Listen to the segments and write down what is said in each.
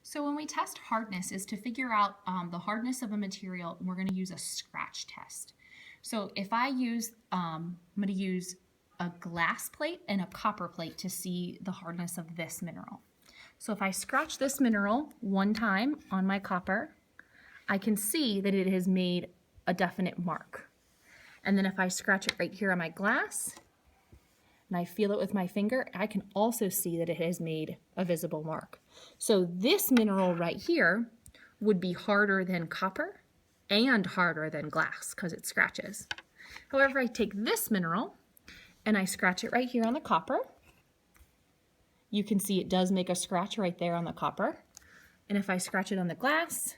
So when we test hardness is to figure out the hardness of a material, we're going to use a scratch test. So if I'm going to use a glass plate and a copper plate to see the hardness of this mineral. So if I scratch this mineral one time on my copper, I can see that it has made a definite mark. And then if I scratch it right here on my glass, and I feel it with my finger, I can also see that it has made a visible mark. So this mineral right here would be harder than copper and harder than glass because it scratches. However, I take this mineral and I scratch it right here on the copper. You can see it does make a scratch right there on the copper. And if I scratch it on the glass,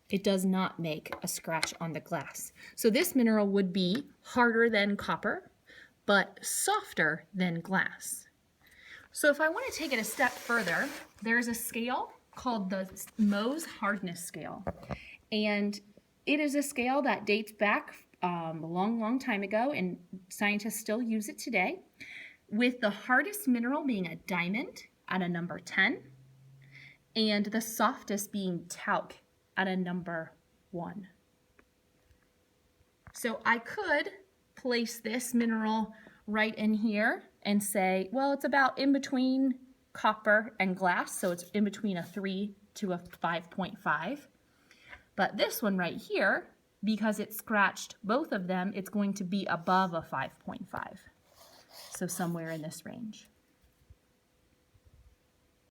it does not make a scratch on the glass. So this mineral would be harder than copper, but softer than glass. So if I want to take it a step further, there's a scale called the Mohs hardness scale. And it is a scale that dates back a long time ago, and scientists still use it today, with the hardest mineral being a diamond at a number 10, and the softest being talc at a number 1. So I could place this mineral right in here and say, well, it's about in between copper and glass, so it's in between a 3 to a 5.5. But this one right here, because it scratched both of them, it's going to be above a 5.5. So somewhere in this range.